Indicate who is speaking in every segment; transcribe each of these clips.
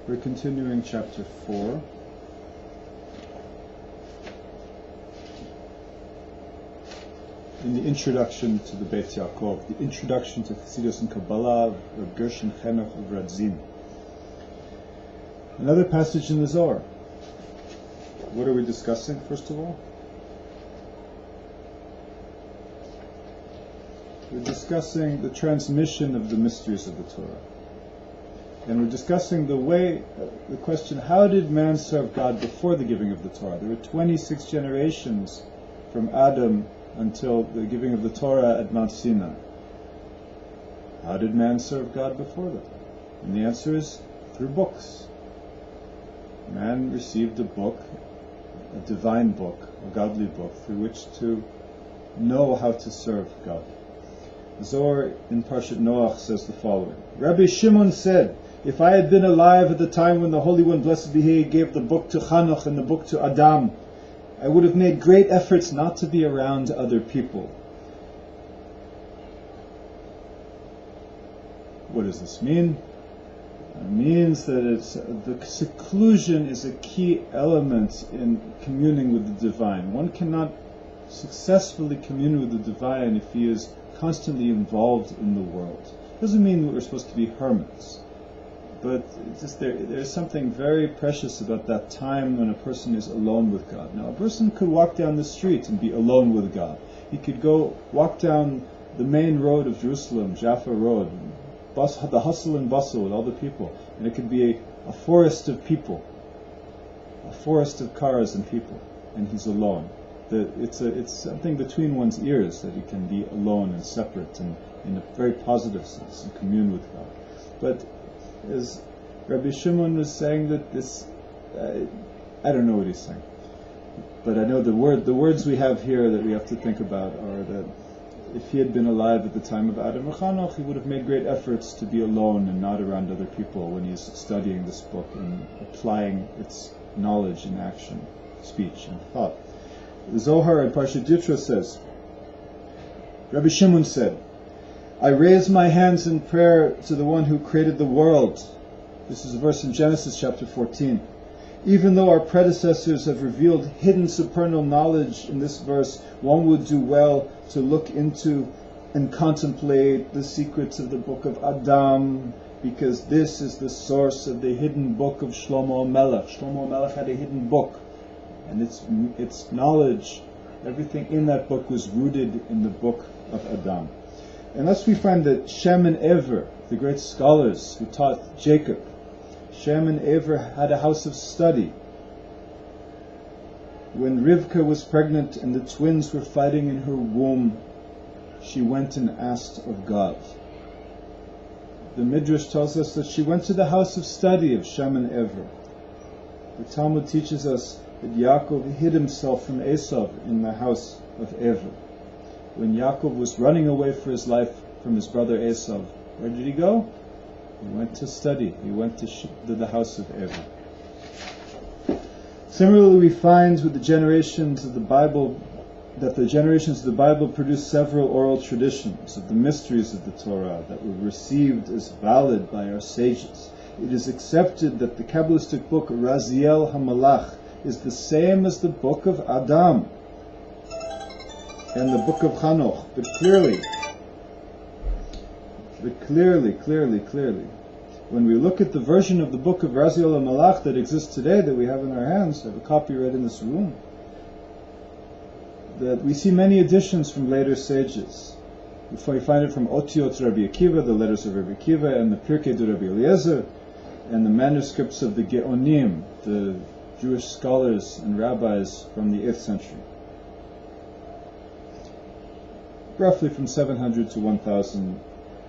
Speaker 1: We're continuing chapter 4. In the introduction to the Beit Yaakov, the introduction to Chassidus and Kabbalah of Gershon Chenoch of Radzin. Another passage in the Zohar. What are we discussing, first of all? We're discussing the transmission of the mysteries of the Torah. And we're discussing the question, how did man serve God before the giving of the Torah? There were 26 generations from Adam until the giving of the Torah at Mount Sinai. How did man serve God before that? And the answer is through books. Man received a book, a divine book, a godly book, through which to know how to serve God. Zohar in Parshat Noach says the following. Rabbi Shimon said, if I had been alive at the time when the Holy One, blessed be He, gave the book to Chanoch and the book to Adam, I would have made great efforts not to be around other people. What does this mean? It means that the seclusion is a key element in communing with the divine. One cannot successfully commune with the divine if he is constantly involved in the world. Doesn't mean that we're supposed to be hermits, but just there's something very precious about that time when a person is alone with God. Now, a person could walk down the street and be alone with God. He could go walk down the main road of Jerusalem, Jaffa Road, the hustle and bustle with all the people, and it could be a forest of people, a forest of cars and people, and he's alone. It's something between one's ears that he can be alone and separate and in a very positive sense and commune with God. But as Rabbi Shimon was saying that this, I don't know what he's saying, but I know the words we have here that we have to think about are that if he had been alive at the time of Adam or Chanoch, he would have made great efforts to be alone and not around other people when he's studying this book and applying its knowledge in action, speech, and thought. The Zohar in Parshat Yitro says, Rabbi Shimon said, I raise my hands in prayer to the one who created the world. This is a verse in Genesis chapter 14. Even though our predecessors have revealed hidden supernal knowledge in this verse, one would do well to look into and contemplate the secrets of the book of Adam, because this is the source of the hidden book of Shlomo Melech. Shlomo Melech had a hidden book, and its knowledge, everything in that book was rooted in the book of Adam. Unless we find that Shem and Ever, the great scholars who taught Jacob, Shem and Ever had a house of study. When Rivka was pregnant and the twins were fighting in her womb, she went and asked of God. The Midrash tells us that she went to the house of study of Shem and Ever. The Talmud teaches us that Yaakov hid himself from Esav in the house of Ever. When Yaakov was running away for his life from his brother Esav, where did he go? He went to study. He went to the house of Ever. Similarly, we find with the generations of the Bible that the generations of the Bible produced several oral traditions of the mysteries of the Torah that were received as valid by our sages. It is accepted that the Kabbalistic book Raziel HaMalach is the same as the book of Adam and the book of Chanoch, but clearly, when we look at the version of the book of Raziel HaMalach that exists today, that we have in our hands, I have a copy right in this room, that we see many additions from later sages. We find it from Otiot Rabbi Akiva, the letters of Rabbi Akiva, and the Pirkei de Rabbi Eliezer, and the manuscripts of the Geonim, the Jewish scholars and rabbis from the 8th century. Roughly from 700 to 1000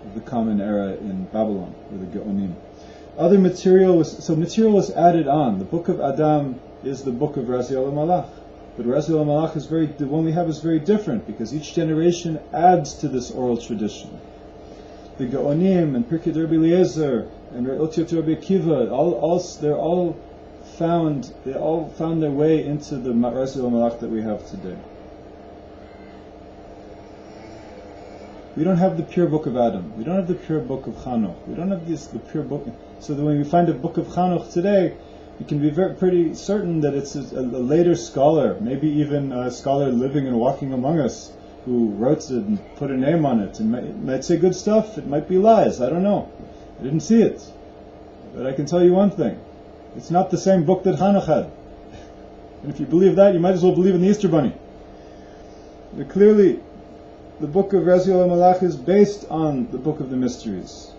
Speaker 1: of the common era in Babylon, or the Geonim. Other material was added on. The book of Adam is the book of Raziel HaMalach. But Raziel HaMalach the one we have is very different, because each generation adds to this oral tradition. The Geonim and Pirkei Rabbi Eliezer and Otiot Rabbi Akiva, they all found their way into the Raziel HaMalach that we have today. We don't have the pure book of Adam. We don't have the pure book of Chanoch. We don't have the pure book. So that when we find a book of Chanoch today, we can be pretty certain that it's a later scholar, maybe even a scholar living and walking among us, who wrote it and put a name on it. And it might say good stuff, it might be lies, I don't know. I didn't see it. But I can tell you one thing. It's not the same book that Chanoch had. And if you believe that, you might as well believe in the Easter Bunny. But clearly, the book of Raziel HaMalach is based on the book of the mysteries.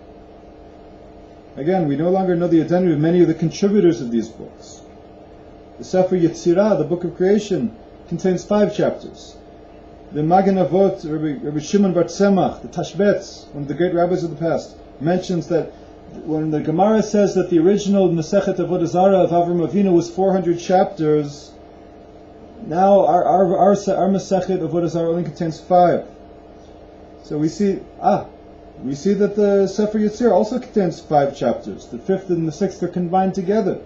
Speaker 1: Again, we no longer know the identity of many of the contributors of these books. The Sefer Yetzirah, the book of creation, contains 5 chapters. The Magen Avot, Rabbi Shimon Bar Tzemach, the Tashbetz, one of the great rabbis of the past, mentions that when the Gemara says that the original Masechet Avodah Zarah of Avram Avinu was 400 chapters, now our Masechet Avodah Zarah only contains 5. So we see that the Sefer Yetzirah also contains 5 chapters. The 5th and the 6th are combined together.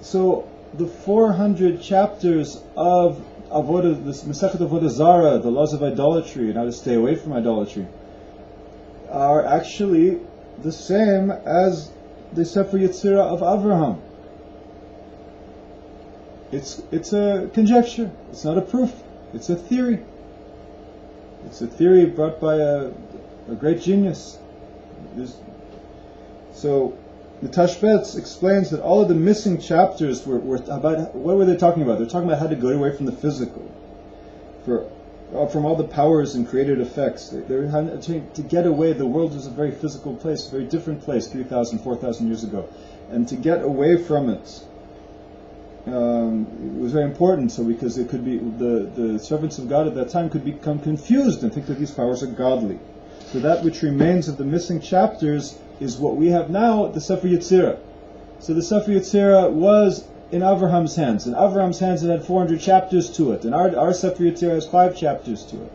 Speaker 1: So the 400 chapters of Avodah, this Masechet Avodah Zarah, the laws of idolatry and how to stay away from idolatry, are actually the same as the Sefer Yetzirah of Avraham. It's a conjecture. It's not a proof. It's a theory. It's a theory brought by a great genius. So the Tashbetz explains that all of the missing chapters were about, what were they talking about? They're talking about how to get away from the physical, from all the powers and created effects. They're trying to get away. The world was a very physical place, a very different place 3,000, 4,000 years ago. And to get away from it, it was very important, so because it could be the servants of God at that time could become confused and think that these powers are godly. So that which remains of the missing chapters is what we have now, the Sefer Yetzirah. So the Sefer Yetzirah was in Abraham's hands. In Abraham's hands it had 400 chapters to it, and our Sefer Yetzirah has 5 chapters to it.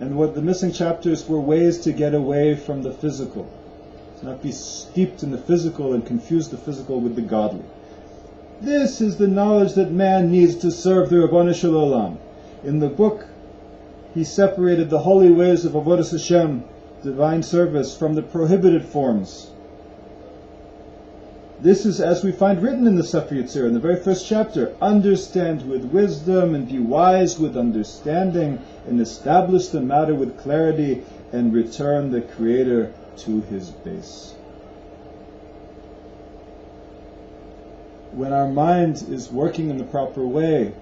Speaker 1: And what the missing chapters were ways to get away from the physical. Not be steeped in the physical and confuse the physical with the godly. This is the knowledge that man needs to serve the Rabbanu Shel Olam. In the book, he separated the holy ways of Avodas Hashem, divine service, from the prohibited forms. This is as we find written in the Sefer Yetzirah, in the very first chapter. Understand with wisdom and be wise with understanding, and establish the matter with clarity, and return the Creator to his base. When our mind is working in the proper way,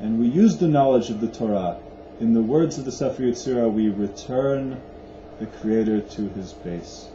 Speaker 1: and we use the knowledge of the Torah, in the words of the Sefer Yetzirah, we return the Creator to his base.